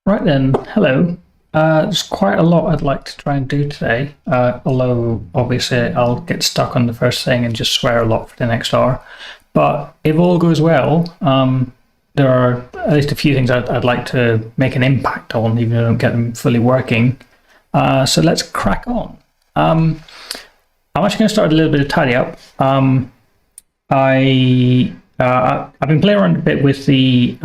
Right then, hello. There's quite a lot I'd like to try and do today, although obviously I'll get stuck on the first thing and just swear a lot for the next hour. But if all goes well, there are at least a few things I'd like to make an impact on, even though I don't get them fully working. So let's crack on. I'm actually going to start a little bit of tidy up. I've been playing around a bit with the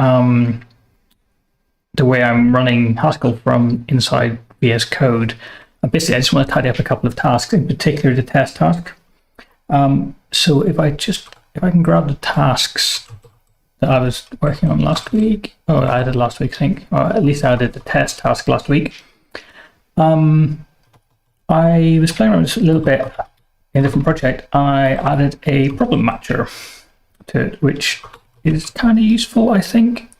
way I'm running Haskell from inside VS Code. Basically, I just want to tidy up a couple of tasks, in particular the test task. So if I can grab the tasks that I was working on last week, or I did last week, I think, or at least I did the test task last week. I was playing around with this a little bit in a different project. I added a problem matcher to it, which is kind of useful, I think.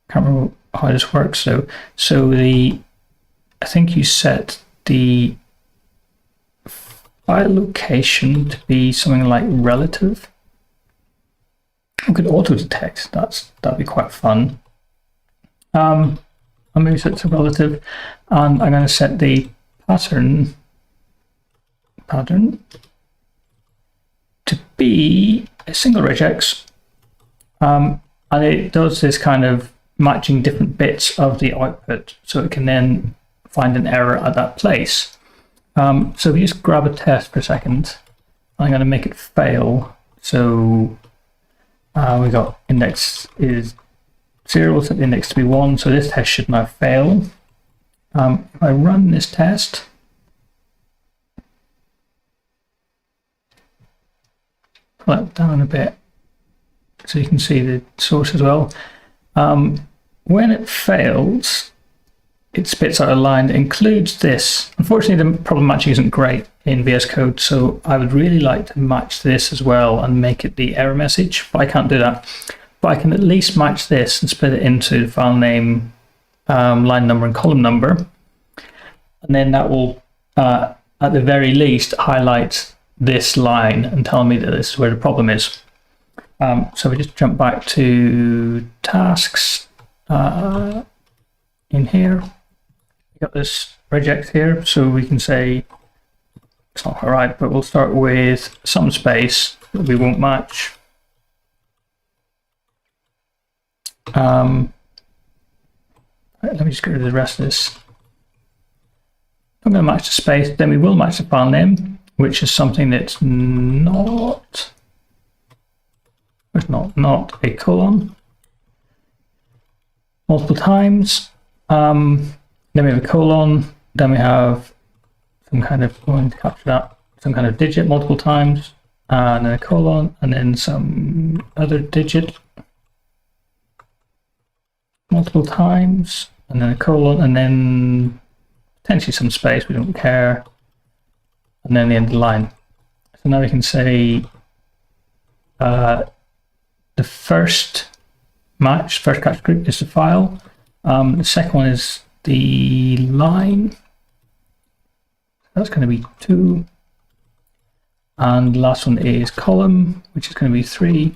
Can't remember how this works. So I think you set the file location to be something like relative. I could auto detect. That'd be quite fun. I'll maybe set to relative, and I'm going to set the pattern to be a single regex, and it does this kind of matching different bits of the output, so it can then find an error at that place. So if you just grab a test for a second, I'm going to make it fail. So we got index is 0, we'll set the index to be 1, so this test should now fail. If I run this test, pull that down a bit so you can see the source as well. When it fails, it spits out a line that includes this. Unfortunately, the problem matching isn't great in VS Code, so I would really like to match this as well and make it the error message, but I can't do that. But I can at least match this and split it into the file name, line number, and column number. And then that will, at the very least, highlight this line and tell me that this is where the problem is. So we just jump back to tasks in here. We got this regex here, so we can say it's not quite right, but we'll start with some space that we won't match. Right, let me just get rid of the rest of this. I'm going to match the space, then we will match the file name, which is something that's not a colon. Multiple times, then we have a colon, then we have some kind of, going to capture that, some kind of digit multiple times, and then a colon, and then some other digit multiple times, and then a colon, and then potentially some space, we don't care, and then the end of the line. So now we can say the first catch group is the file. The second one is the line. That's going to be 2. And the last one is column, which is going to be 3.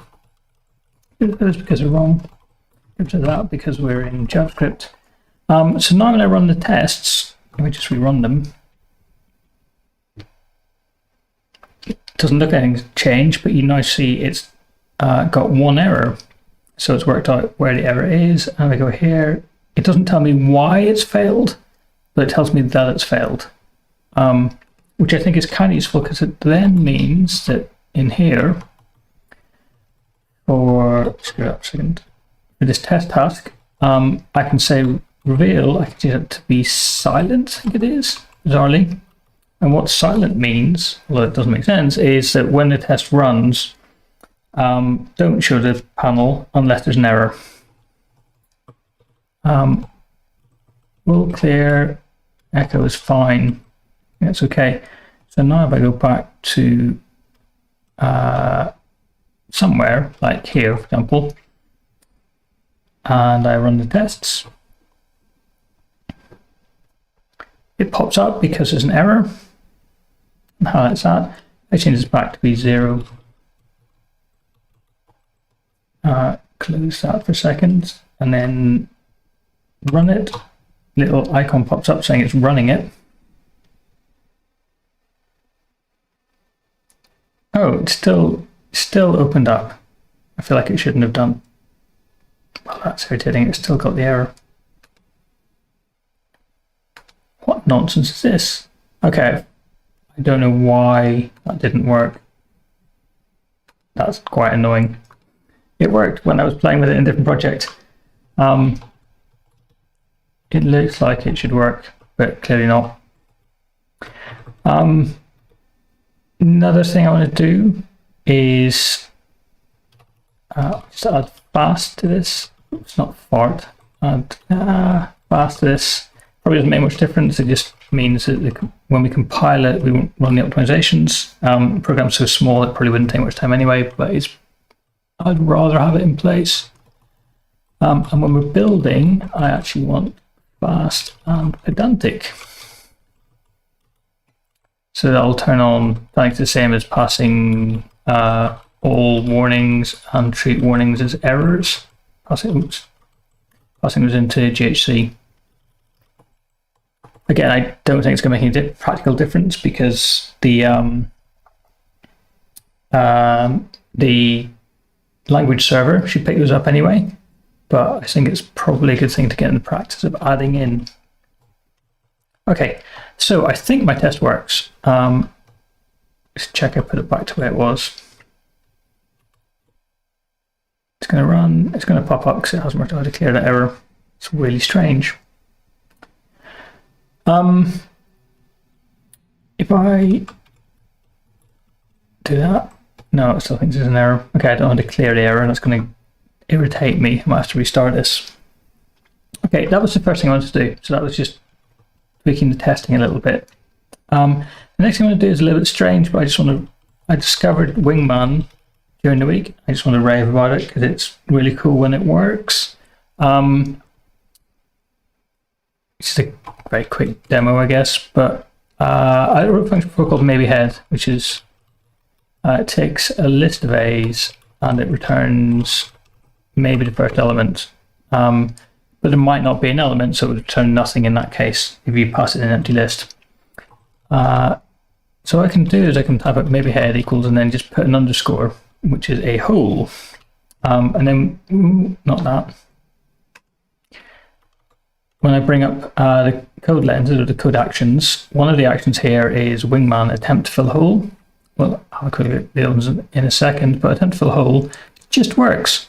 That's because we're wrong. Give to that because we're in JavaScript. So now when I run the tests, let me just rerun them. It doesn't look like anything's changed, but you now see it's got one error. So it's worked out where the error is, and I go here. It doesn't tell me why it's failed, but it tells me that it's failed, which I think is kind of useful because it then means that in here, for this test task, I can say reveal, I can change it to be silent, I think it is, bizarrely. And what silent means, although it doesn't make sense, is that when the test runs, don't show the panel unless there's an error. Will clear, echo is fine, that's okay. So now if I go back to somewhere, like here for example, and I run the tests, it pops up because there's an error, and highlights that. I change this back to be 0. Close that for a second, and then run it. Little icon pops up saying it's running it. Oh, it's still opened up. I feel like it shouldn't have done. Well, that's irritating. It's still got the error. What nonsense is this? Okay, I don't know why that didn't work. That's quite annoying. It worked when I was playing with it in a different project. It looks like it should work, but clearly not. Another thing I want to do is just add fast to this. It's not fart. Add fast to this. Probably doesn't make much difference. It just means that when we compile it, we won't run the optimizations. The program's so small it probably wouldn't take much time anyway, but I'd rather have it in place. And when we're building, I actually want fast and pedantic. So that'll turn on, I think, the same as passing all warnings and treat warnings as errors. Passing those into GHC. Again, I don't think it's going to make any practical difference because the language server should pick those up anyway. But I think it's probably a good thing to get in the practice of adding in. Okay, so I think my test works. Let's check I put it back to where it was. It's going to run, it's going to pop up because it hasn't worked out to clear that error. It's really strange. If I do that, no, it still thinks there's an error. Okay, I don't want to clear the error, and it's going to irritate me. I might have to restart this. Okay, that was the first thing I wanted to do. So that was just tweaking the testing a little bit. The next thing I want to do is a little bit strange, but I discovered Wingman during the week. I just want to rave about it because it's really cool when it works. It's just a very quick demo, I guess, but I wrote a function before called maybe head, which is it takes a list of A's and it returns maybe the first element, but it might not be an element, so it would return nothing in that case if you pass it in an empty list. So what I can do is I can have it maybe head equals and then just put an underscore, which is a hole, and then not that. When I bring up the code lenses or the code actions, one of the actions here is Wingman attempt to fill hole. Well, I'll quick look at the others in a second, but attempt to fill hole just works.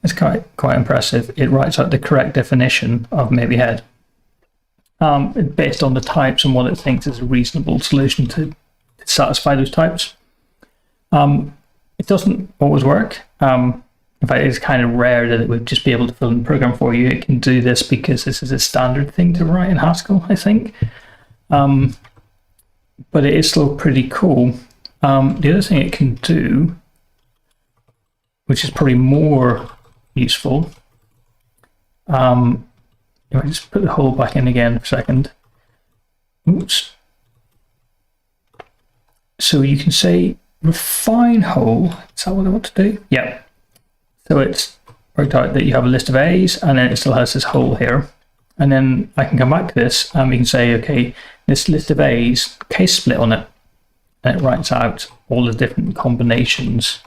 It's quite impressive. It writes out the correct definition of maybe head based on the types and what it thinks is a reasonable solution to satisfy those types. It doesn't always work. In fact, it's kind of rare that it would just be able to fill in the program for you. It can do this because this is a standard thing to write in Haskell, I think. But it is still pretty cool. The other thing it can do, which is probably more useful, if I just put the hole back in again for a second. Oops. So you can say refine hole. Is that what I want to do? Yeah. So it's worked out that you have a list of A's and then it still has this hole here. And then I can come back to this and we can say, okay, this list of A's, case split on it. And it writes out all the different combinations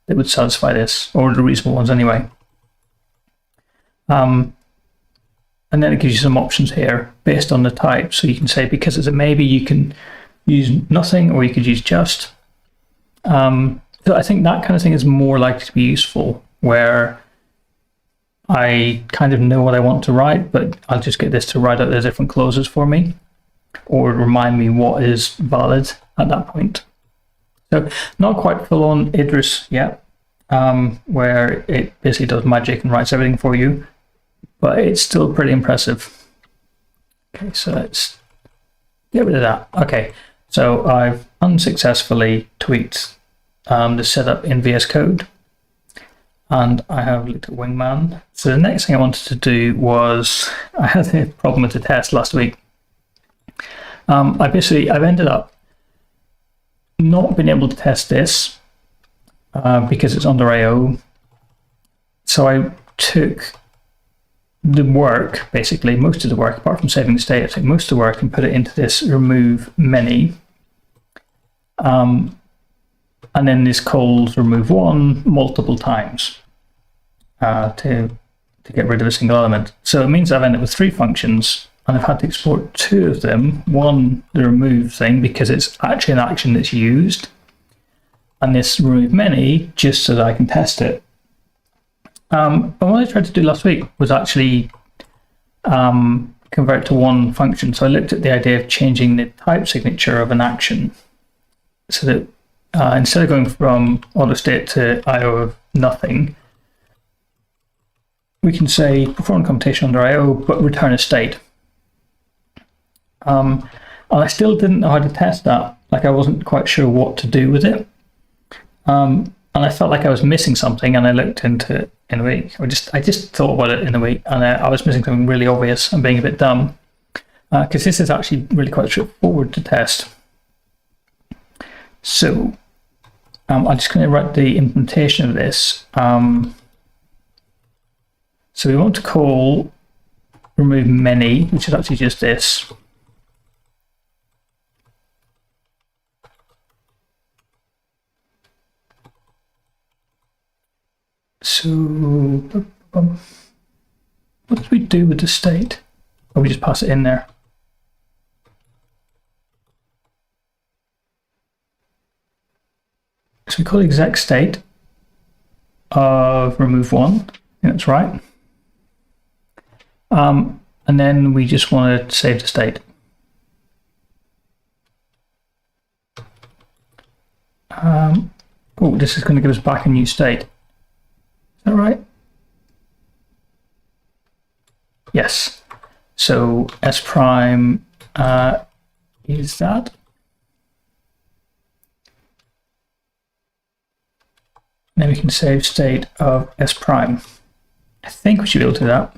that would satisfy this, or the reasonable ones anyway. And then it gives you some options here based on the type. So you can say, because it's a maybe, you can use nothing or you could use just. So I think that kind of thing is more likely to be useful, where I kind of know what I want to write, but I'll just get this to write out the different clauses for me, or remind me what is valid at that point. So not quite full on Idris yet, where it basically does magic and writes everything for you, but it's still pretty impressive. Okay, so let's get rid of that. Okay, so I've unsuccessfully tweaked the setup in VS Code, and I have looked at Wingman. So the next thing I wanted to do was, I had a problem with the test last week. I've ended up not being able to test this because it's under IO. So I took the work, basically, most of the work, apart from saving the state, I take most of the work and put it into this remove many. And then this calls remove one multiple times to get rid of a single element. So it means I've ended up with 3 functions, and I've had to export 2 of them. One, the remove thing, because it's actually an action that's used, and this remove many, just so that I can test it. But what I tried to do last week was actually convert to one function. So I looked at the idea of changing the type signature of an action, so that instead of going from auto state to IO of nothing, we can say perform computation under IO, but return a state. And I still didn't know how to test that. Like, I wasn't quite sure what to do with it. And I felt like I was missing something, and I looked into it in a week. I just thought about it in a week, and I was missing something really obvious and being a bit dumb, because this is actually really quite straightforward to test. So I'm just going to write the implementation of this. So we want to call remove many, which is actually just this. So what do we do with the state? Or we just pass it in there? So we call exec state of remove one. I think that's right. And then we just want to save the state. Oh, this is going to give us back a new state. Is that right? Yes. So S prime is that. Then we can save state of S prime. I think we should be able to do that.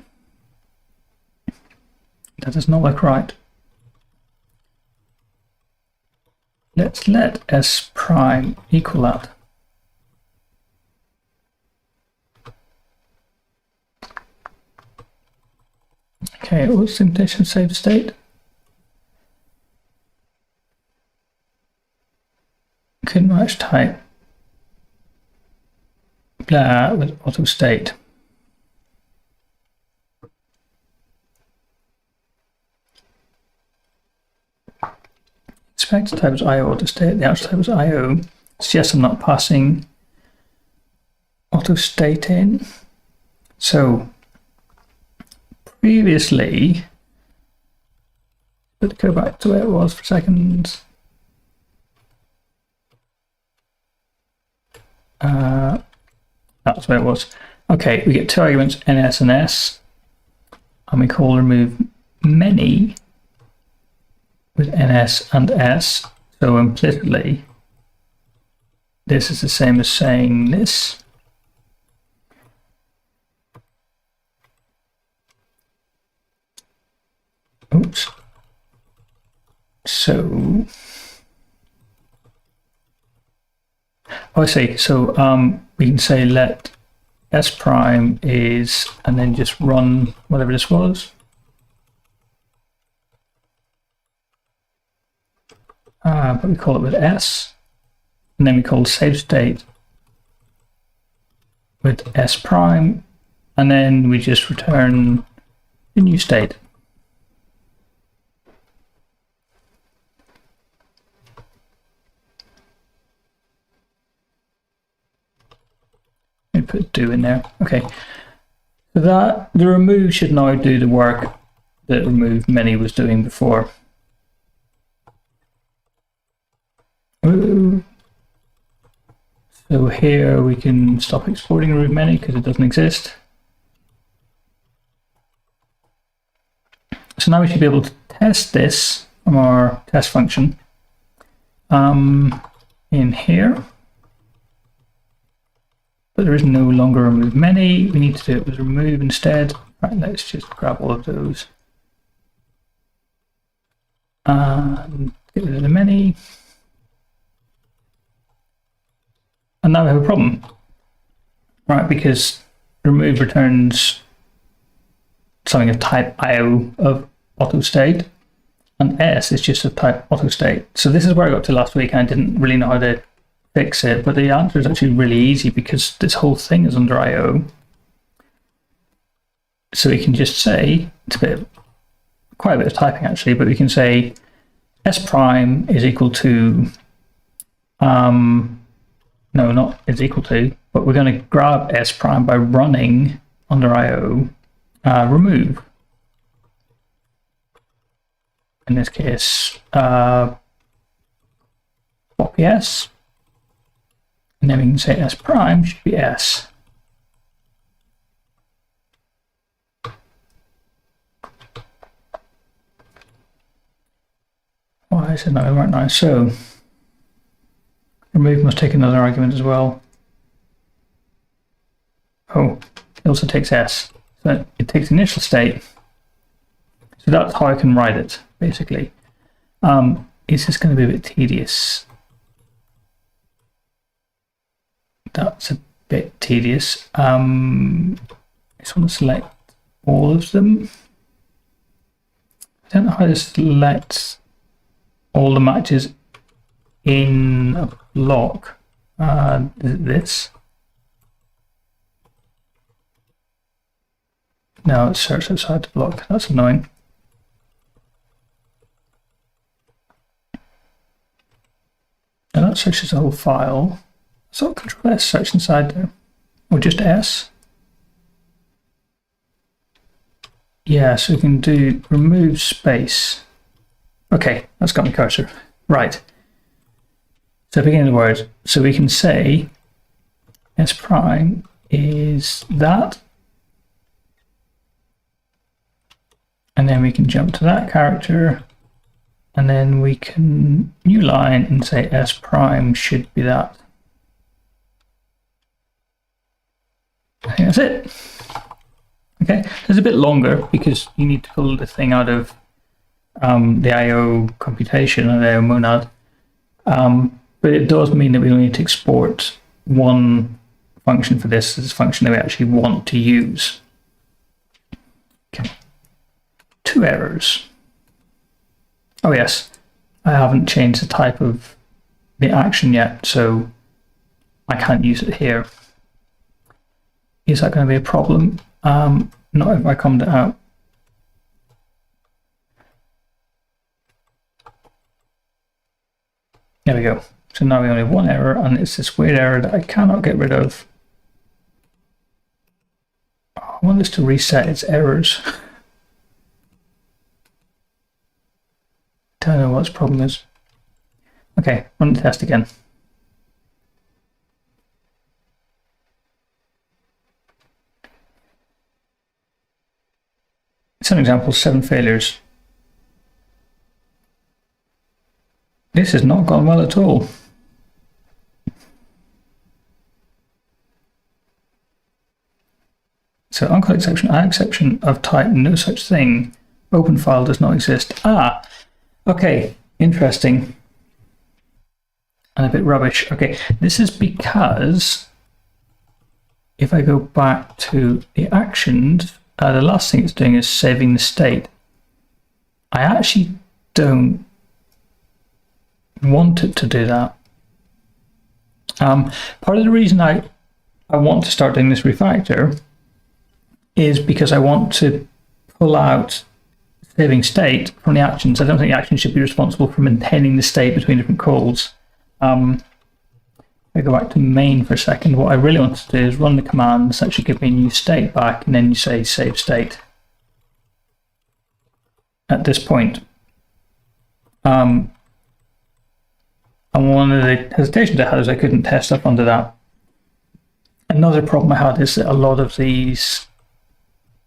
That does not look right. Let's let S prime equal that. Okay, what's the implementation of save state? Couldn't match type. Blah with auto state. Expected type was IO auto state, the actual type was IO. So yes, I'm not passing auto state in. So previously, let's go back to where it was for a second. That's where it was. Okay, we get 2 arguments, ns and s, and we call remove many with ns and s. So implicitly, this is the same as saying this. Oops. So, oh, I see. So we can say let S prime is, and then just run whatever this was. But we call it with S, and then we call save state with S prime, and then we just return the new state. Put do in there. Okay, so that the remove should now do the work that remove many was doing before. Ooh. So here we can stop exporting remove many because it doesn't exist. So now we should be able to test this from our test function in here. But there is no longer remove many. We need to do it with remove instead. Right, let's just grab all of those and get rid of the many. And now we have a problem, right? Because remove returns something of type IO of auto state, and S is just of type auto state. So this is where I got to last week, and I didn't really know how to fix it, but the answer is actually really easy because this whole thing is under IO. So we can just say, it's quite a bit of typing actually, but we can say S prime is equal to, no, not is equal to, but we're going to grab S prime by running under IO remove. In this case, copy S, and then we can say S prime should be S. Why is it not right now? So remove must take another argument as well. Oh, it also takes S. So it takes the initial state. So that's how I can write it, basically. It's just going to be a bit tedious. That's a bit tedious. I just want to select all of them. I don't know how to select all the matches in a block. Is it this? No, it's search outside the block. That's annoying. And that searches the whole file. So Control S search inside there. Or just S. Yeah, so we can do remove space. Okay, that's got my cursor. Right. So beginning of the word. So we can say S prime is that. And then we can jump to that character. And then we can new line and say S prime should be that. I think that's it. Okay, it's a bit longer because you need to pull the thing out of the IO computation or the IO monad. But it does mean that we only need to export one function for this function that we actually want to use. Okay. 2 errors. Oh yes, I haven't changed the type of the action yet, so I can't use it here. Is that going to be a problem? Not if I comment it out. There we go. So now we only have 1 error, and it's this weird error that I cannot get rid of. I want this to reset its errors. Don't know what its problem is. Okay, run the test again. It's an example, 7 failures. This has not gone well at all. So uncall exception, add exception of type no such thing. Open file does not exist. Ah, okay, interesting. And a bit rubbish. Okay, this is because if I go back to the actions, the last thing it's doing is saving the state. I actually don't want it to do that. Part of the reason I want to start doing this refactor is because I want to pull out saving state from the actions. I don't think the action should be responsible for maintaining the state between different calls. If I go back to main for a second, what I really want to do is run the commands that should give me a new state back, and then you say save state at this point. And one of the hesitations I had is I couldn't test up under that. Another problem I had is that a lot of these,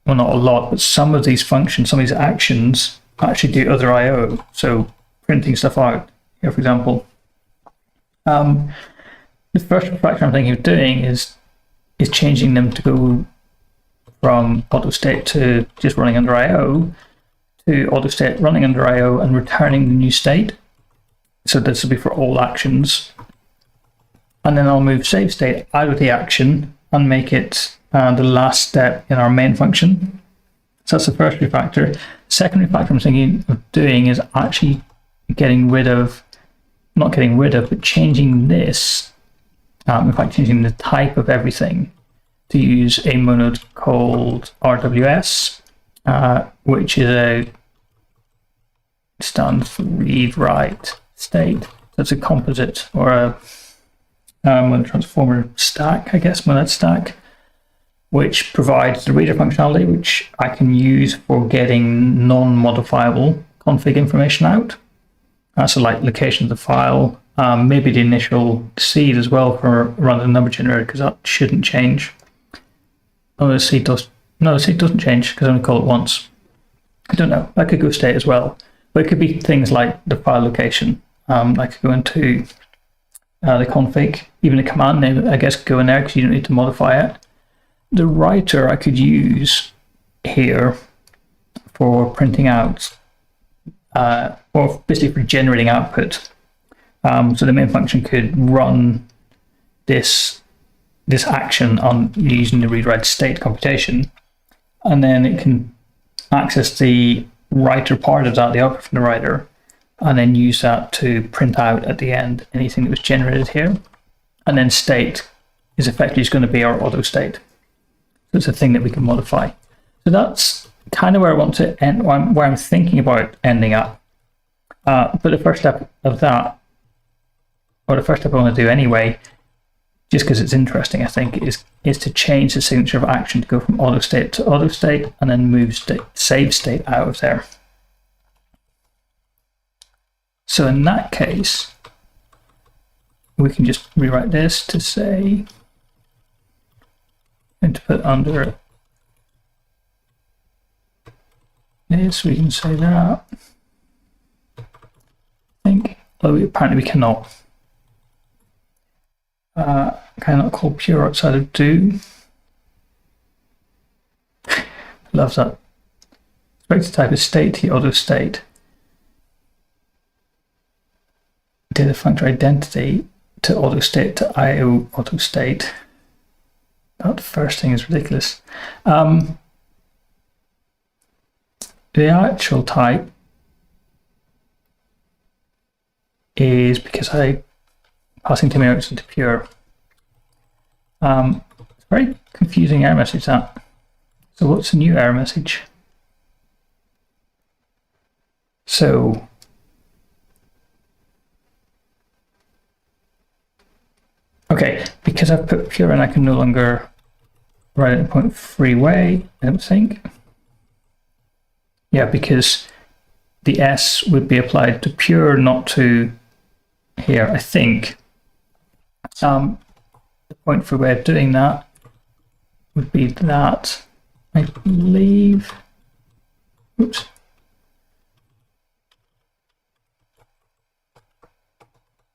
well, not a lot, but some of these functions, some of these actions actually do other I/O. So printing stuff out here, for example. The first refactor I'm thinking of doing is changing them to go from auto state to just running under I/O to auto state running under I/O and returning the new state. So this will be for all actions. And then I'll move save state out of the action and make it the last step in our main function. So that's the first refactor. The second refactor I'm thinking of doing is actually getting rid of, not getting rid of, but changing this, in fact changing the type of everything to use a monad called RWS, which is stands for read write state. That's a composite or a monad transformer stack, I guess, monad stack, which provides the reader functionality, which I can use for getting non-modifiable config information out. So like location of the file, maybe the initial seed as well for random number generator, because that shouldn't change. Oh, the seed does. No, the seed doesn't change because I only call it once. I don't know. That could go state as well, but it could be things like the file location. I could go into the config, even the command name. I guess go in there because you don't need to modify it. The writer I could use here for printing out, or basically for generating output. So the main function could run this action on using the read-write state computation, and then it can access the writer part of that, the output from the writer, and then use that to print out at the end anything that was generated here. And then state is effectively just going to be our auto state. So it's a thing that we can modify. So that's kind of where I want to end, where I'm thinking about ending up. But the first step of that, or the first step I want to do anyway, just because it's interesting, I think, is to change the signature of action to go from auto state to auto state, and then move save state out of there. So in that case, we can just rewrite this to say, and to put under this, we can say that. I think, although apparently we cannot. Cannot call pure outside of do. Love that. Expected type is state to auto state. Data functor identity to auto state to IO auto state. That first thing is ridiculous. The actual type is because I passing to merits into pure. It's a very confusing error message, that. So what's the new error message? So okay, because I've put pure in, I can no longer write it in point free way, I don't think. Yeah, because the S would be applied to pure, not to here, I think. The point free way of doing that would be that, I believe. Oops.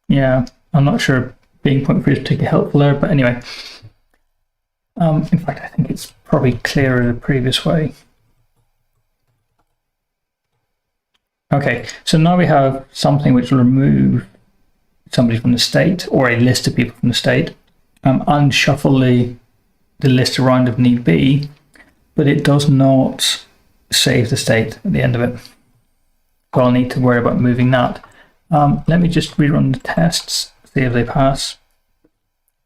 Yeah, I'm not sure being point free is particularly helpful there, but anyway. In fact, I think it's probably clearer the previous way. Okay, so now we have something which will remove somebody from the state, or a list of people from the state, unshuffle the list around if need be, but it does not save the state at the end of it. So I'll need to worry about moving that. Let me just rerun the tests, see if they pass.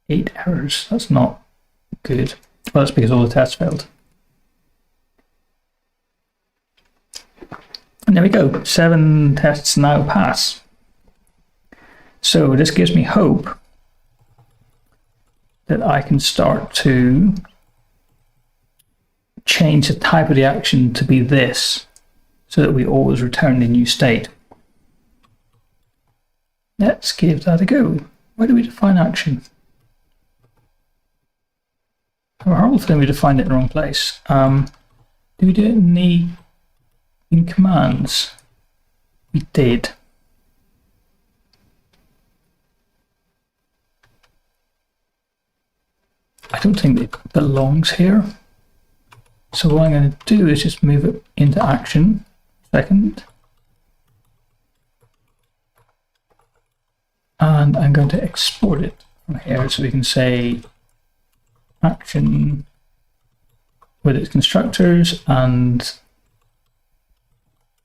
8 errors, that's not good. Well, that's because all the tests failed. And there we go, 7 tests now pass. So this gives me hope that I can start to change the type of the action to be this, so that we always return the new state. Let's give that a go. Where do we define action? I'm horrible thing we defined it in the wrong place. Do we do it in commands? We did. I don't think it belongs here. So what I'm going to do is just move it into action. Second. And I'm going to export it from here so we can say action with its constructors and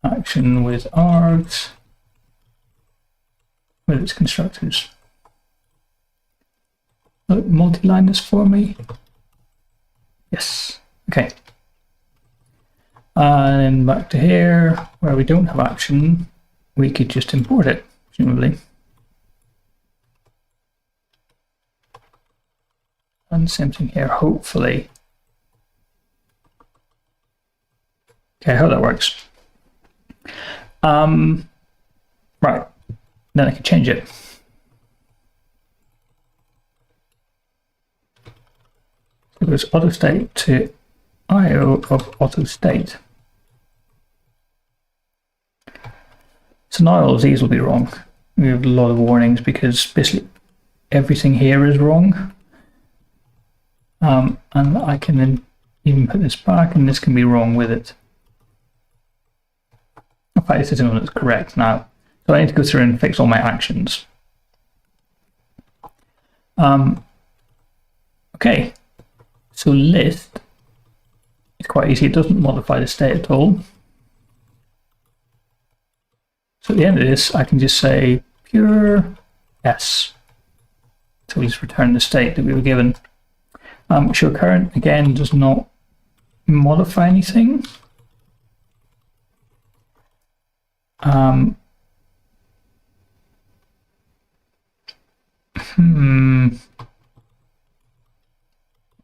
action with args with its constructors. Look, multi-line this for me. Yes. Okay. And back to here, where we don't have action, we could just import it, presumably. And same thing here, hopefully. Okay, how that works. Right, then I can change it. So it goes auto state to IO of auto state. So now all of these will be wrong. We have a lot of warnings because basically everything here is wrong. And I can then even put this back and this can be wrong with it. In fact, this isn't one that's correct now. So I need to go through and fix all my actions. Okay, so list is quite easy. It doesn't modify the state at all. So at the end of this, I can just say pure S. So we just return the state that we were given. Show current, again, does not modify anything.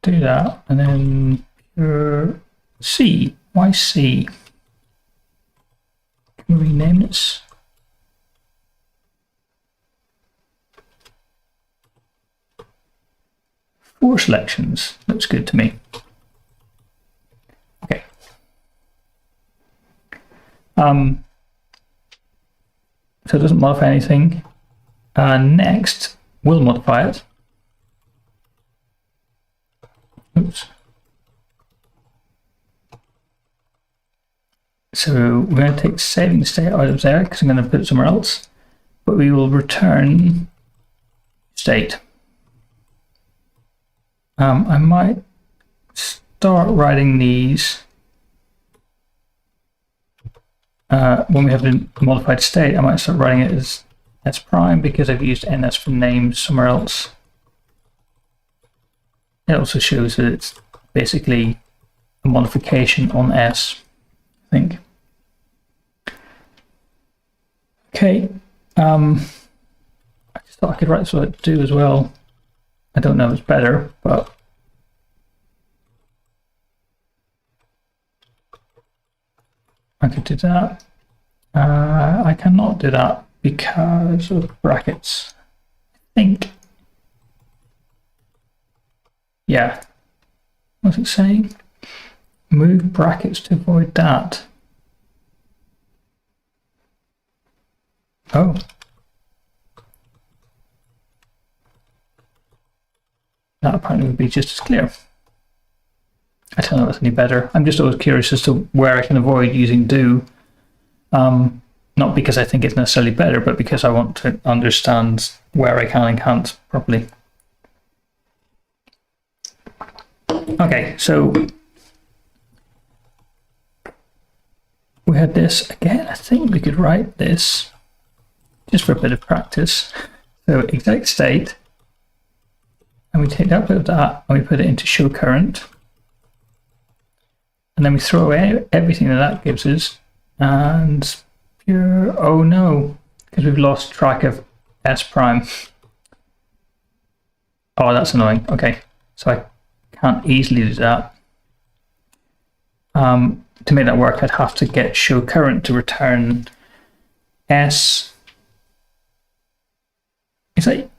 Do that, and then pure C. Why C? Can we rename this? Four selections. Looks good to me. Okay. So it doesn't modify anything. Next, we'll modify it. Oops. So we're going to take saving state out of there because I'm going to put it somewhere else. But we will return state. I might start writing these when we have the modified state. I might start writing it as S prime because I've used NS for names somewhere else. It also shows that it's basically a modification on S, I think. Okay, I just thought I could write this what to do as well. I don't know if it's better, but I could do that. I cannot do that because of brackets, I think. Yeah. What's it saying? Move brackets to avoid that. Oh. That apparently would be just as clear. I don't know if that's any better. I'm just always curious as to where I can avoid using do. Not because I think it's necessarily better, but because I want to understand where I can and can't properly. Okay, so we had this again. I think we could write this just for a bit of practice. So exec state. And we take that bit of that and we put it into show current. And then we throw away everything that gives us. And pure, oh no, because we've lost track of S prime. Oh, that's annoying. Okay, so I can't easily do that. To make that work, I'd have to get show current to return S. Is that...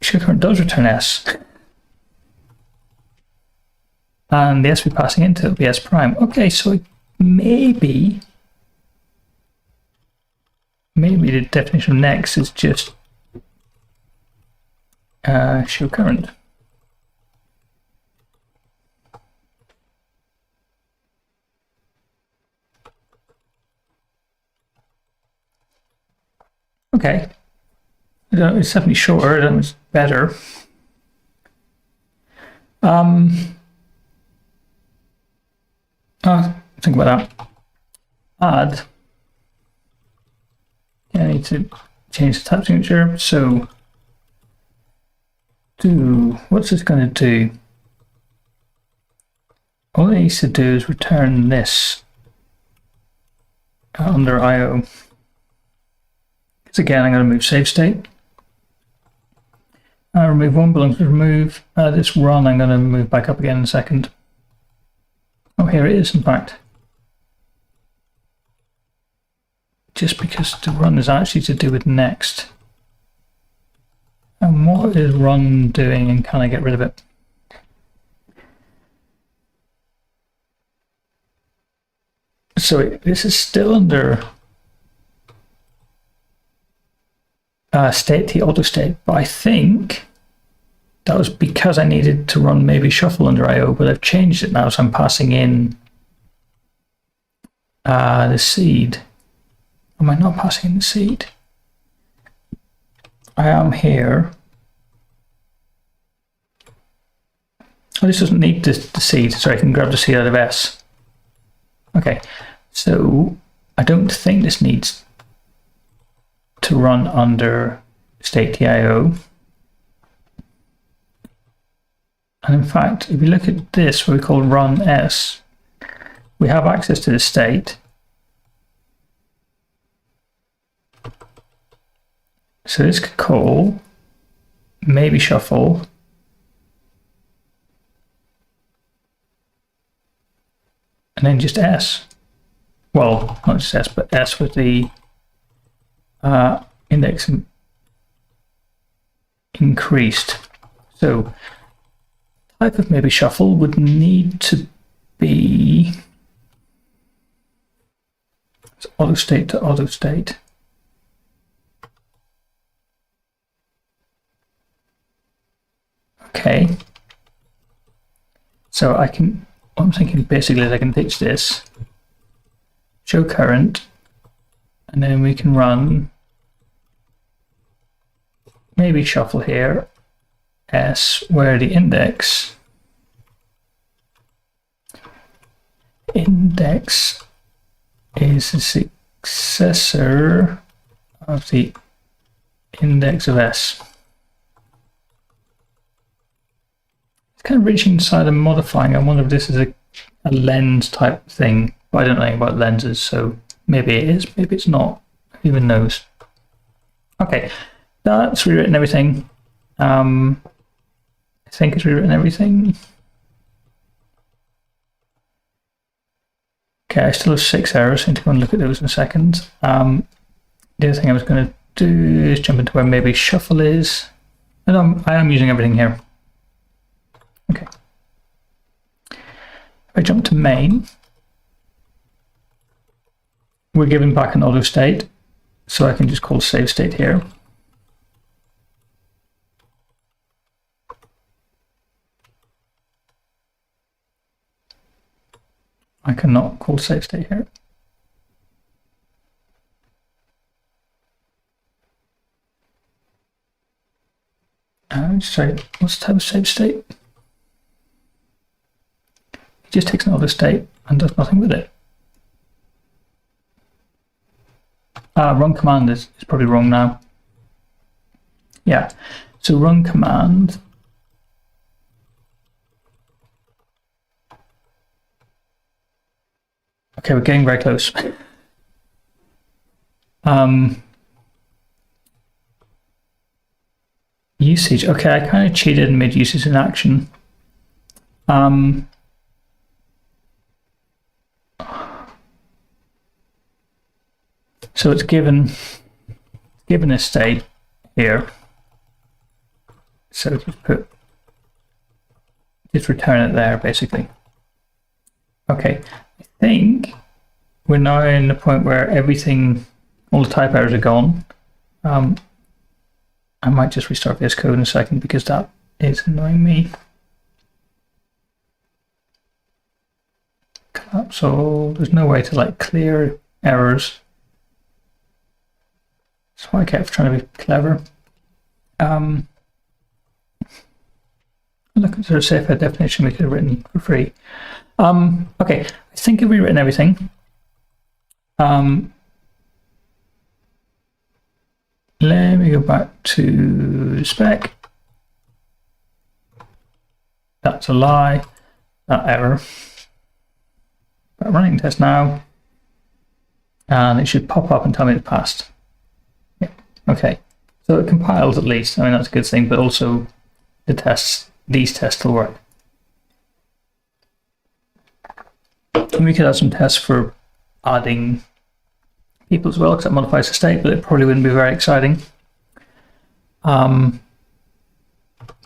Show current does return S. And the S we're passing into will be S prime. Okay, so maybe the definition of next is just show current. Okay. I don't know, it's definitely shorter, and it's better. Think about that. Add. Yeah, I need to change the type signature. So what's this going to do? All it needs to do is return this under IO. Because again, I'm going to move save state. Remove one belongs to remove. This run I'm going to move back up again in a second. Oh, here it is, in fact. Just because the run is actually to do with next. And what is run doing, and can I get rid of it? So this is still under state T auto state, but I think that was because I needed to run maybe shuffle under IO, but I've changed it now, so I'm passing in the seed. Am I not passing in the seed? I am here. Oh, this doesn't need the seed, so I can grab the seed out of S. Okay, so I don't think this needs to run under state TIO. And in fact, if you look at this, what we call run S, we have access to the state. So this could call maybe shuffle, and then just S. Well, not just S, but S with the index increased. So type of maybe shuffle would need to be auto state to auto state. Okay. So I can, what I'm thinking basically is I can ditch this, show current, and then we can run maybe shuffle here, S, where the index is the successor of the index of S. It's kind of reaching inside and modifying. I wonder if this is a lens type thing, but I don't know anything about lenses, so maybe it is, maybe it's not. Who even knows? Okay, that's rewritten everything. I think it's rewritten everything. Okay, I still have 6 errors, so I need to go and look at those in a second. The other thing I was going to do is jump into where maybe shuffle is. And I am using everything here. Okay. If I jump to main, we're given back an auto state, so I can just call save state here. I cannot call save state here. Sorry, what's the type of save state? It just takes an auto state and does nothing with it. Run command is probably wrong now. Yeah, so run command. Okay, we're getting very close. Usage. Okay, I kind of cheated and made usage in action. So it's given a state here. So just return it there, basically. Okay, I think we're now in the point where everything, all the type errors are gone. I might just restart VS Code in a second because that is annoying me. Collapse all. There's no way to like clear errors. That's why I kept trying to be clever. I don't look at the safer definition we could have written for free. Okay, I think I've rewritten everything. Let me go back to spec. That's a lie. That error. But running test now. And it should pop up and tell me it's passed. Yeah. Okay. So it compiles at least. I mean, that's a good thing, but also these tests will work. And we could have some tests for adding people as well, because that modifies the state, but it probably wouldn't be very exciting. Although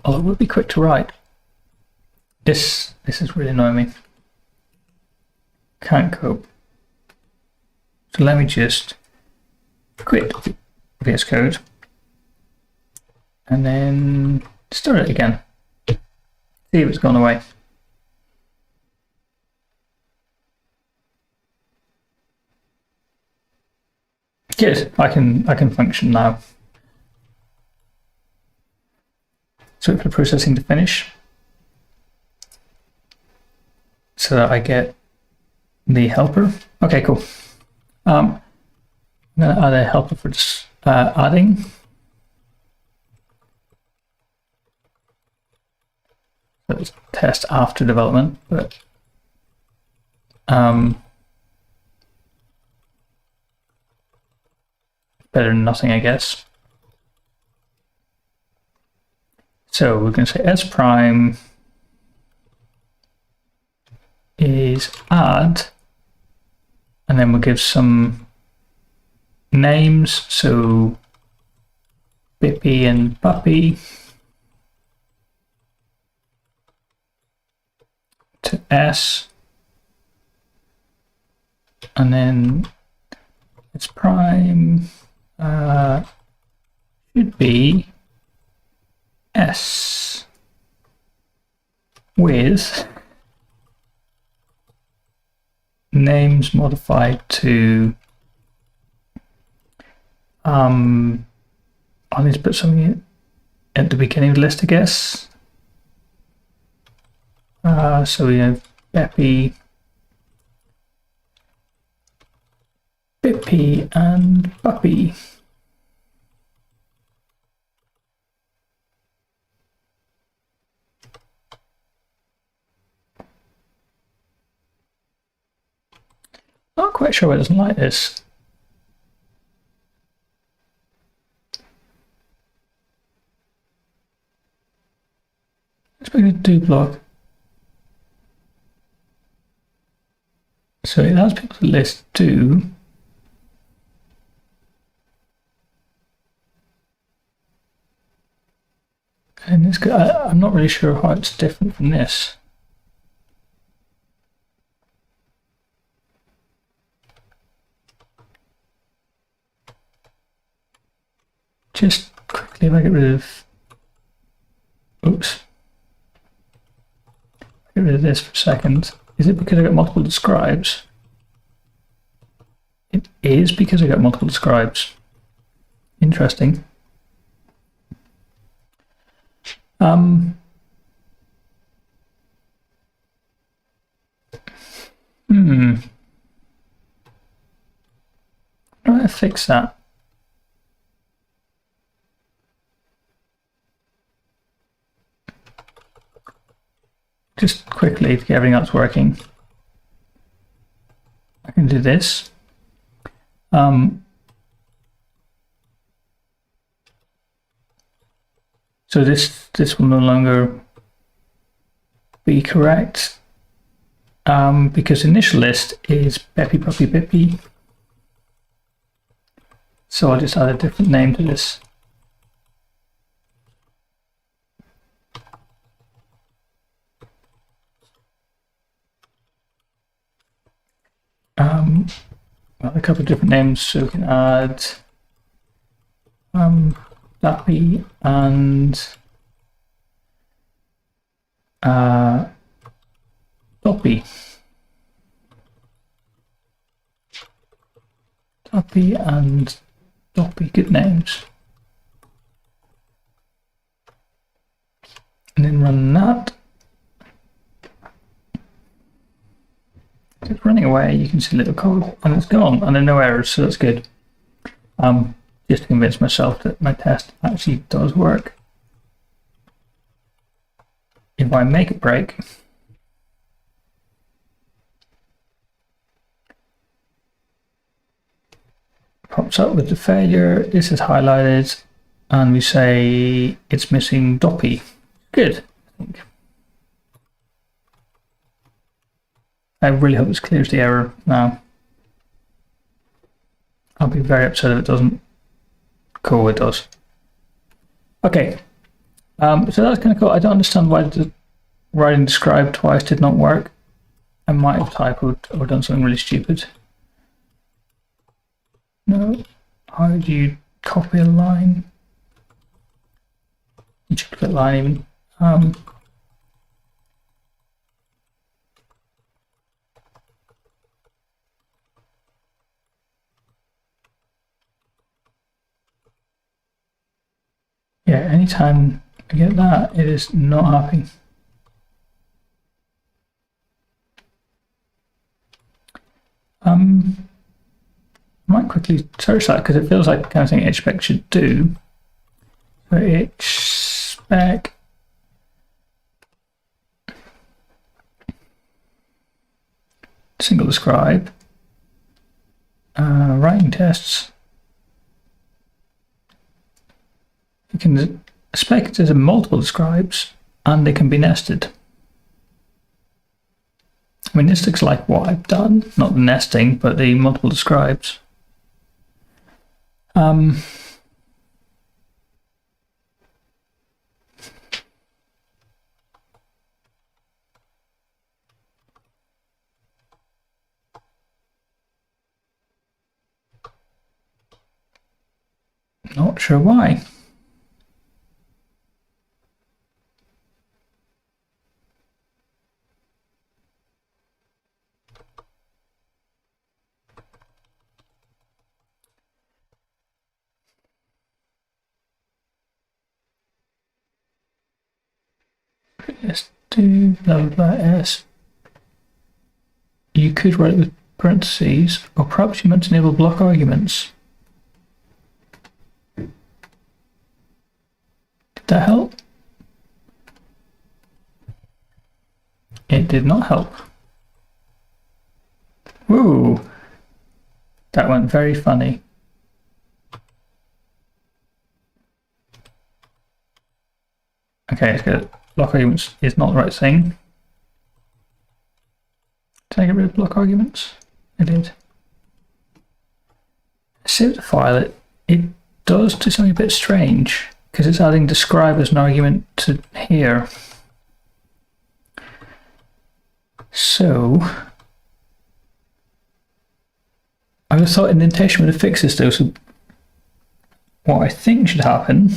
it would be quick to write. This is really annoying me. Can't cope. So let me just quit VS Code and then start it again. See if it's gone away. Good, I can function now. So wait for the processing to finish so that I get the helper. Okay, cool. I'm going to add a helper for this, adding. So it's test after development, but better than nothing, I guess. So we're going to say s prime is add, and then we'll give some names, so Bippy and Puppy to S, and then its prime should be S with names modified to I'll need to put something at the beginning of the list, I guess. So we have Bippy and Puppy. Not quite sure why it doesn't like this. Let's make it a do block. So it allows people to list do. And this, I'm not really sure how it's different from this. Just quickly, if I get rid of, oops, get rid of this for a second. Is it because I got multiple describes? It is because I got multiple describes. Interesting. How do I fix that? Just quickly to get everything else working. I can do this. So this will no longer be correct because initial list is Bippy Puppy Bippy. So I'll just add a different name to this. Well, a couple of different names, so we can add Dappy and Doppy. Dappy and Doppy, good names. and then run that. It's running away. You can see a little code and it's gone, and there are no errors, so that's good. Just to convince myself that my test actually does work. If I make it break, pops up with the failure. This is highlighted, and we say it's missing doppy. Good, I think. I really hope this clears the error now. I'll be very upset if it doesn't. Cool, it does. Okay, so that's kind of cool. I don't understand why the writing describe twice did not work. I might have typoed or done something really stupid. No, how do you copy a line? Duplicate line even. Yeah, anytime I get that, it is not happy. I might quickly search that because it feels like the kind of thing HSpec should do. So HSpec single describe writing tests. You can spec as a multiple describes, and they can be nested. I mean, this looks like what I've done, not the nesting, but the multiple describes. Not sure why. Let's do blah blah blah s. You could write it with parentheses, or perhaps you meant to enable block arguments. Did that help? It did not help. Woo! That went very funny. Okay, it's good. Block arguments is not the right thing. Did I get rid of block arguments? I did. Save the file. It does do something a bit strange because it's adding describe as an argument to here. So I would have thought indentation would have fixed this though. So what I think should happen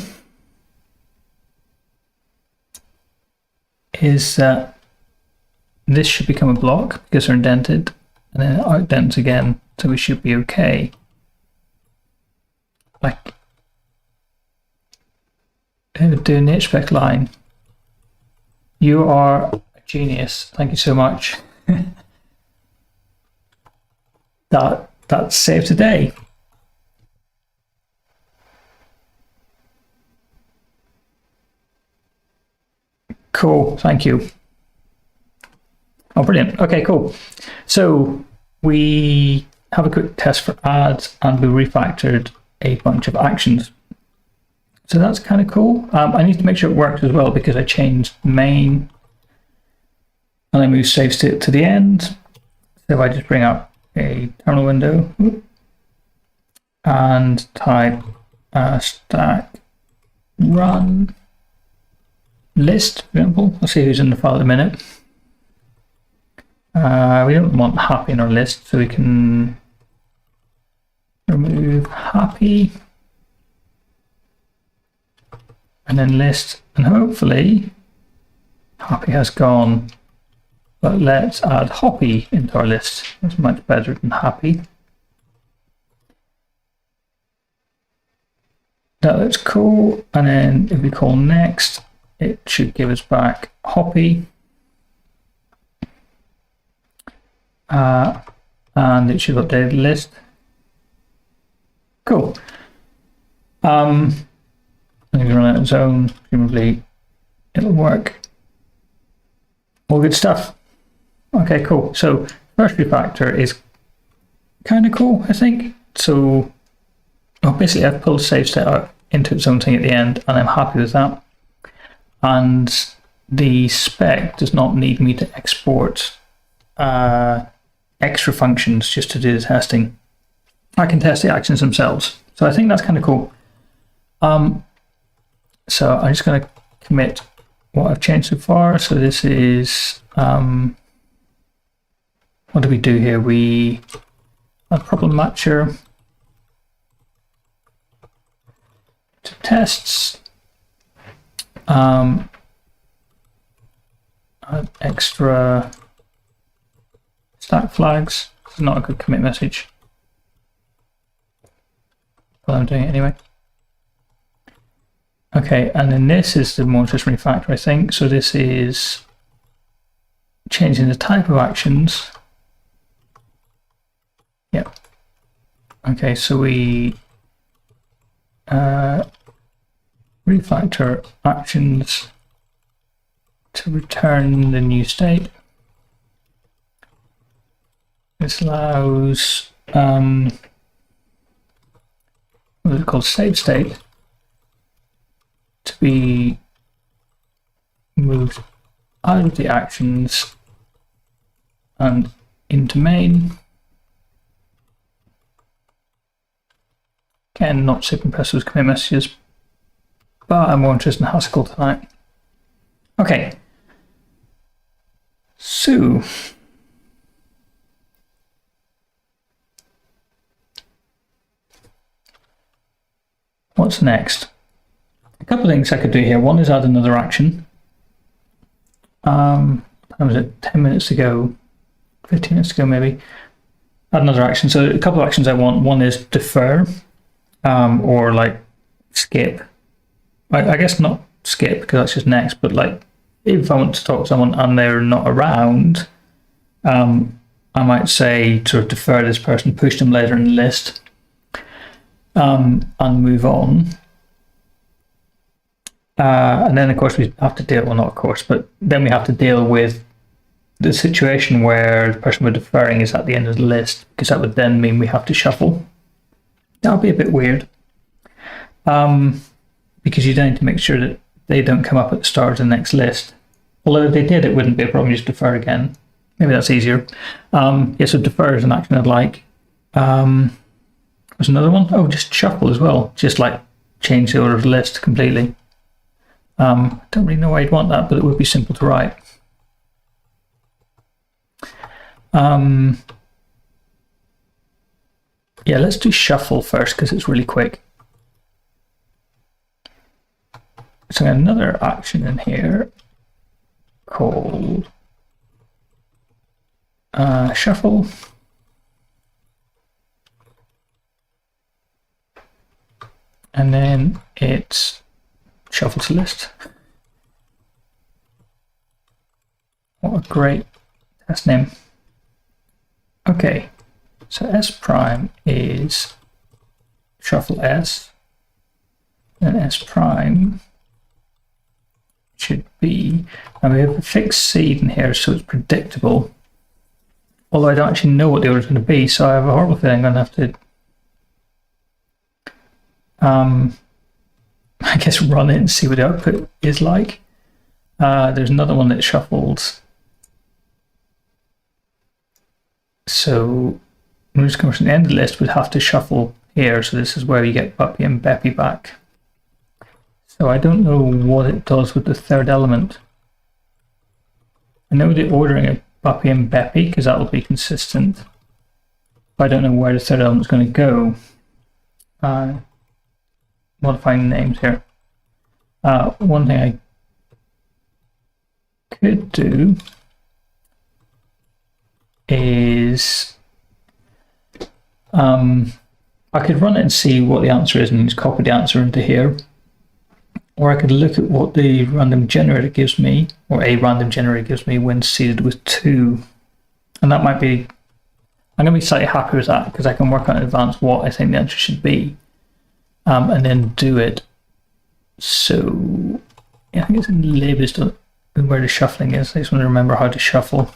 is that this should become a block because they're indented, and then it outdents again, so we should be okay. Like, I would do an HSpec line. You are a genius. Thank you so much. That's saved today. Cool, thank you. Oh, brilliant. Okay, cool. So we have a quick test for ads, and we refactored a bunch of actions. So that's kind of cool. I need to make sure it works as well because I changed main and I moved save state to the end. So if I just bring up a terminal window and type stack run list, for example. I'll see who's in the file at a minute. We don't want happy in our list, so we can remove happy and then list, and hopefully happy has gone. But let's add hoppy into our list. That's much better than happy. That looks cool. And then if we call next, it should give us back Hoppy. And it should update the list. Cool. I'm going to run out of zone, presumably it'll work. All good stuff. Okay, cool. So first refactor is kind of cool, I think. So basically I've pulled save state out into its own thing at the end, and I'm happy with that. And the spec does not need me to export extra functions just to do the testing. I can test the actions themselves. So I think that's kind of cool. So I'm just going to commit what I've changed so far. So this is, what do we do here? We add problem matcher to tests, add extra stack flags. It's not a good commit message, but I'm doing it anyway. Okay, and then this is the more interesting refactor, I think. So this is changing the type of actions. Yep. Okay, so we refactor actions to return the new state. This allows what is it called, save state, to be moved out of the actions and into main. Again, not super impressed with commit messages, but I'm more interested in Haskell tonight. Okay, so what's next? A couple of things I could do here. One is add another action. That was it, 10 minutes ago, 15 minutes ago maybe. Add another action. So a couple of actions I want. One is defer, or like skip. I guess not skip because that's just next, but like if I want to talk to someone and they're not around, I might say sort of defer this person, push them later in the list, and move on. And then of course we have to deal, well not of course, but then we have to deal with the situation where the person we're deferring is at the end of the list, because that would then mean we have to shuffle. That would be a bit weird, because you don't need to make sure that they don't come up at the start of the next list. Although if they did, it wouldn't be a problem, just defer again. Maybe that's easier. Yeah, so defer is an action I'd like. There's another one. Oh, just shuffle as well. Just like change the order of the list completely. Don't really know why you'd want that, but it would be simple to write. Yeah, let's do shuffle first because it's really quick. So another action in here called shuffle. And then it's shuffle to list. What a great test name. Okay, so S prime is shuffle S, and S prime should be, and we have a fixed seed in here so it's predictable, although I don't actually know what the order is going to be, so I have a horrible feeling I'm going to have to I guess run it and see what the output is like. There's another one that shuffles. So when it's coming to the end of the list, we'd have to shuffle here. So this is where you get Buppy and Beppy back. So I don't know what it does with the third element. I know the ordering of Buppy and Beppy because that will be consistent. But I don't know where the third element is going to go. Modifying the names here. One thing I could do is I could run it and see what the answer is and just copy the answer into here. Or I could look at what the random generator gives me, or a random generator gives me when seeded with 2. And that might be, I'm going to be slightly happy with that because I can work out in advance what I think the answer should be, and then do it. So yeah, I think it's in lib is where the shuffling is. I just want to remember how to shuffle.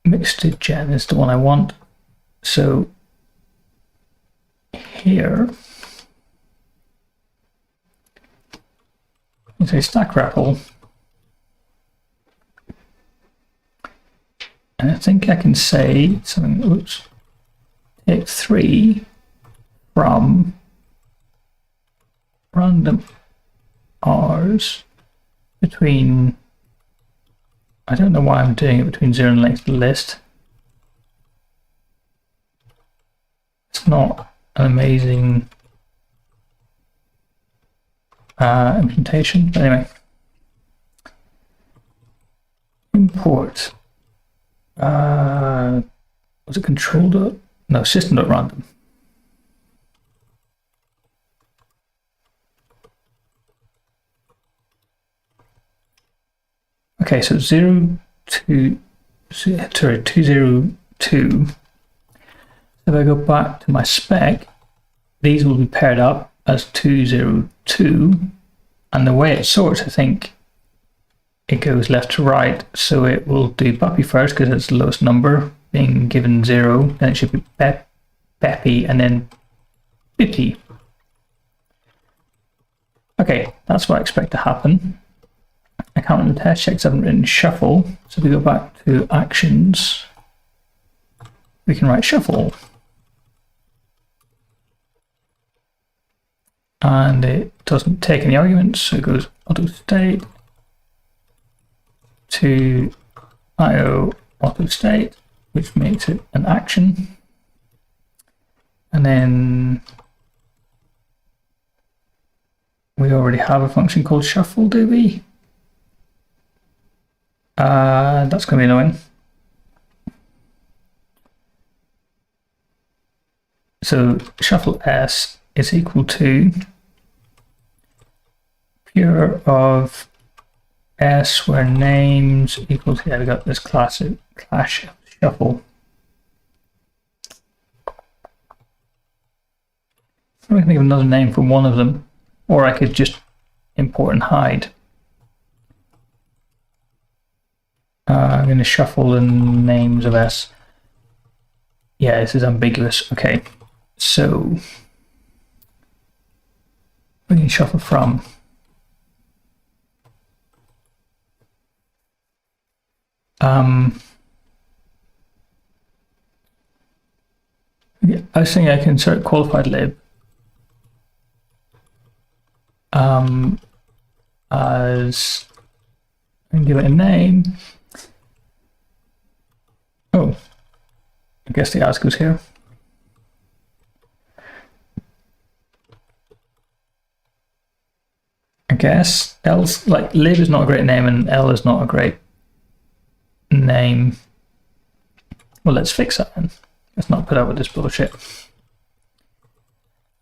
Mixed gen is the one I want. So here, it's a stack REPL. And I think I can say something, oops, take 3 from random R's between, I don't know why I'm doing it between 0 and length of the list. It's not an amazing implementation, but anyway. Import. Was it control? No, system.random. Okay, so 202. If I go back to my spec, these will be paired up as 202, and the way it sorts, I think it goes left to right, so it will do Buppy first because it's the lowest number, being given 0, then it should be Beppy, and then Bippy. Okay, that's what I expect to happen. I can't run the test checks, I haven't written shuffle, so if we go back to actions, we can write shuffle. And it doesn't take any arguments, so it goes auto state to IO auto state, which makes it an action. And then we already have a function called shuffle, do we? That's going to be annoying. So shuffle S is equal to pure of S where names equals, yeah, we got this classic clash shuffle. I can think of another name for one of them, or I could just import and hide. I'm going to shuffle the names of S. Yeah, this is ambiguous. Okay, so we can shuffle from. Yeah, I was thinking I can insert qualified lib as and give it a name. Oh, I guess the as goes here. I guess L's, like lib is not a great name and L is not a great name. Well, let's fix that then. Let's not put up with this bullshit.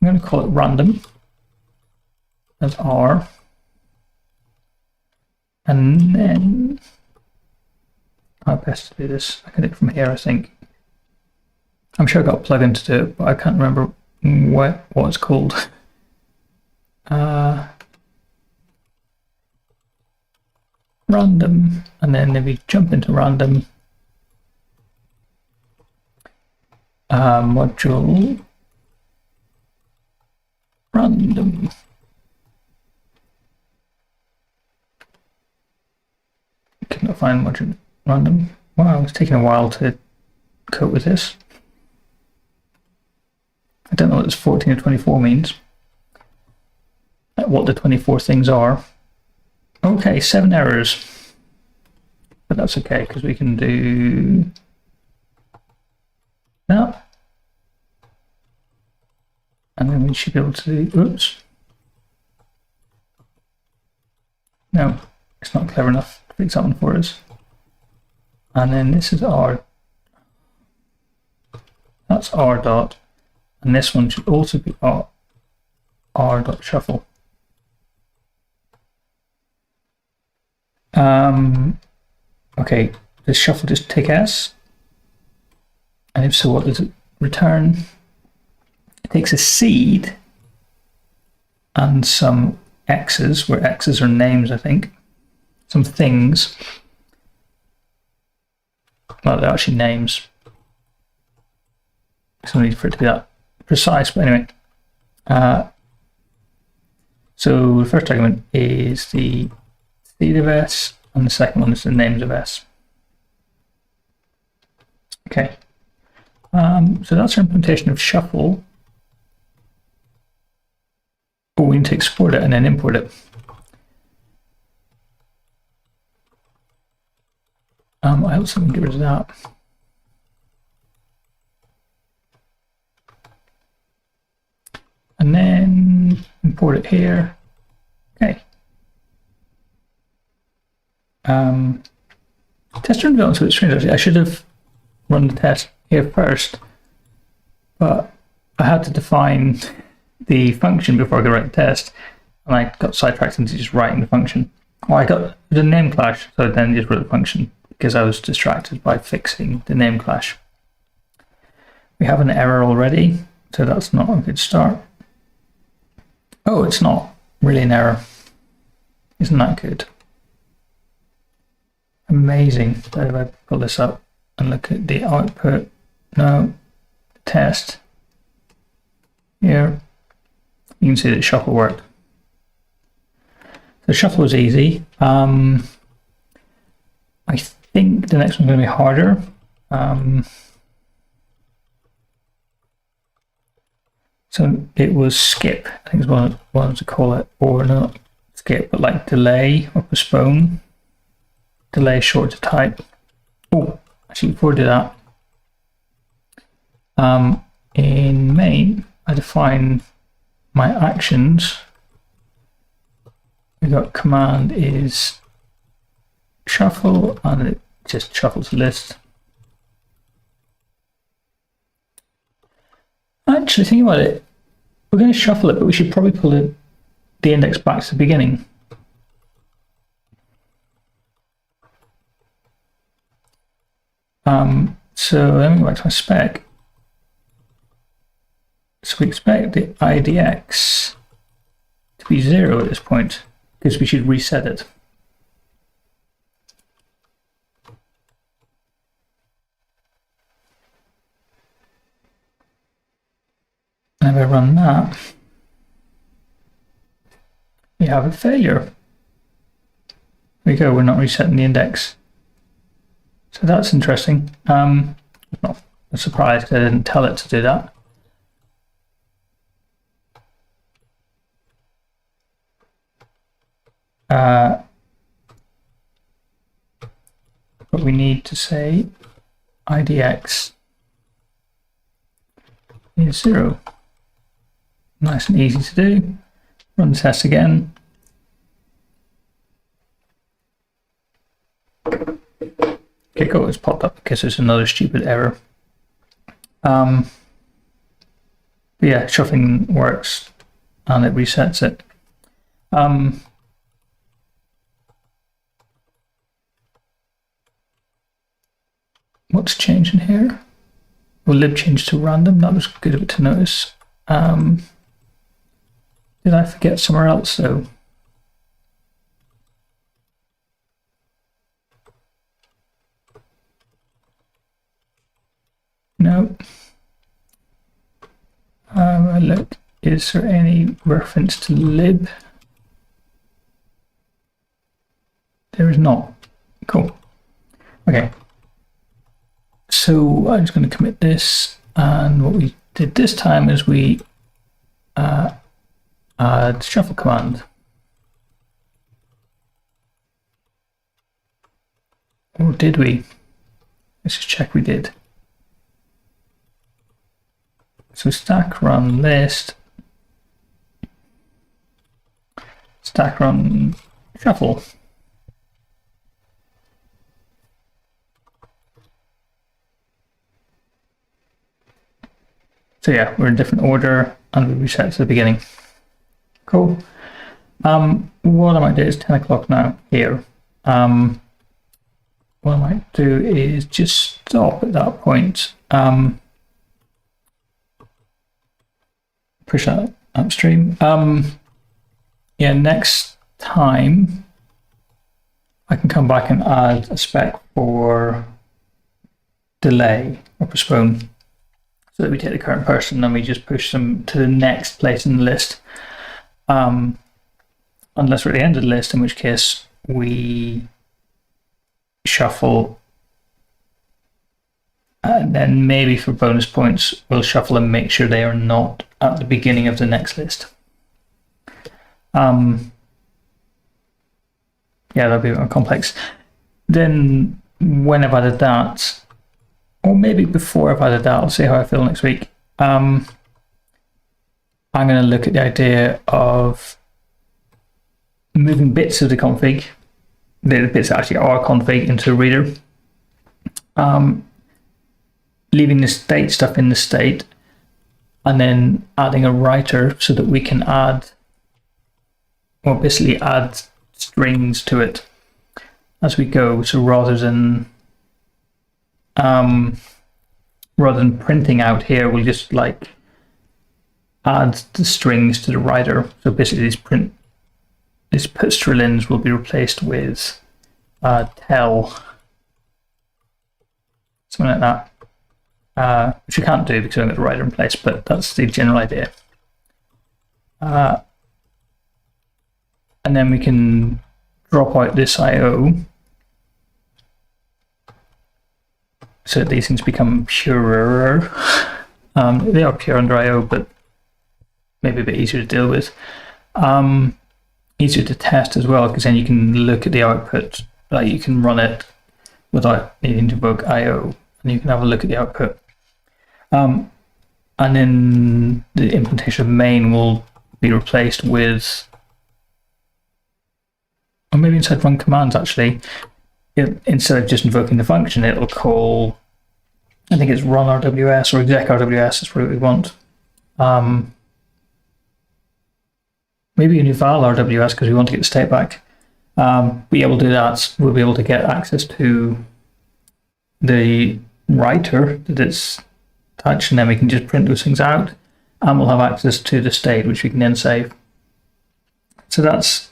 I'm going to call it random as R. And then how best to do this? I can do it from here, I think. I'm sure I got a plugin to do it, but I can't remember what it's called. Random, and then if we jump into random, module random. Cannot find module random. Wow, it's taking a while to cope with this. I don't know what this 14 or 24 means. What the 24 things are. Okay, 7 errors. But that's okay, because we can do that. And then we should be able to do, oops. No, it's not clever enough to fix that one for us. And then this is R. That's R dot. and this one should also be r.shuffle. Okay, does shuffle just take s? And if so, what does it return? It takes a seed and some x's, where x's are names, I think. Some things. Well, they're actually names. There's no need for it to be that precise, but anyway. So the first argument is the seed of s, and the second one is the names of s. Okay. So that's our implementation of shuffle. Oh, we need to export it and then import it. I also want to get rid of that. And then import it here. Okay. Test run development, so it's strange actually. I should have run the test here first, but I had to define the function before I could write the test, and I got sidetracked into just writing the function. Well, I got the name clash, so I then just wrote the function because I was distracted by fixing the name clash. We have an error already, so that's not a good start. Oh, it's not really an error. Isn't that good? Amazing. So if I pull this up and look at the output, no, test here, you can see that shuffle worked. So shuffle was easy. I think the next one's going to be harder. So it was skip, I think is what I wanted to call it, or not skip, but like delay or postpone. Delay short to type. Oh, actually before I do that, in main, I define my actions. We got command is shuffle, and it just shuffles the list. Actually, think about it. We're going to shuffle it, but we should probably pull the index back to the beginning. So let me go back to my spec. So we expect the IDX to be 0 at this point, because we should reset it. And if I run that, we have a failure. There we go, we're not resetting the index. So that's interesting. Not a surprise because I didn't tell it to do that. But we need to say IDX is 0. Nice and easy to do. Run the test again. Okay, go, it's popped up because there's another stupid error. But yeah, shuffling works and it resets it. What's changing here? Well, lib changed to random. That was good of it to notice. Did I forget somewhere else though? No. Look, is there any reference to lib? There is not. Cool. Okay. So I'm just going to commit this, and what we did this time is we add shuffle command. Or did we? Let's just check we did. So stack run list, stack run shuffle. So yeah, we're in different order and we reset to the beginning. Cool. What I might do is 10 o'clock now here. What I might do is just stop at that point. Push that upstream. Yeah, next time I can come back and add a spec for delay or postpone, so that we take the current person and we just push them to the next place in the list. Unless we're at the end of the list, in which case we shuffle, and then maybe for bonus points we'll shuffle and make sure they are not at the beginning of the next list. Yeah, that'll be more complex. Then when I've added that, or maybe before I've added that, I'll see how I feel next week. I'm going to look at the idea of moving bits of the config, the bits that actually are config, into a reader, leaving the state stuff in the state, and then adding a writer so that we can add, or basically add strings to it as we go. So rather than printing out here, we'll just like add the strings to the writer. So basically these put-strlins will be replaced with tell, something like that, which you can't do because I've got the writer in place, but that's the general idea. And then we can drop out this IO so that these things become purer. They are pure under IO, but maybe a bit easier to deal with. Easier to test as well, because then you can look at the output, like you can run it without needing to invoke IO, and you can have a look at the output. And then the implementation of main will be replaced with, or maybe inside run commands actually, instead of just invoking the function, it'll call, I think it's run RWS or exec RWS is what we want. Maybe a new val RWS because we want to get the state back. But yeah, we'll do that. We'll be able to get access to the writer that it's touched, and then we can just print those things out, and we'll have access to the state, which we can then save. So that's,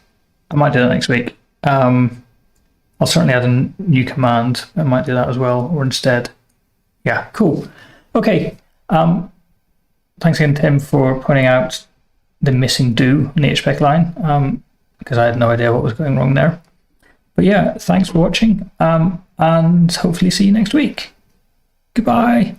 I might do that next week. I'll certainly add a new command. I might do that as well, or instead. Yeah, cool. Okay. Thanks again, Tim, for pointing out the missing do in the HPEC line, because I had no idea what was going wrong there. But yeah, thanks for watching, and hopefully see you next week. Goodbye.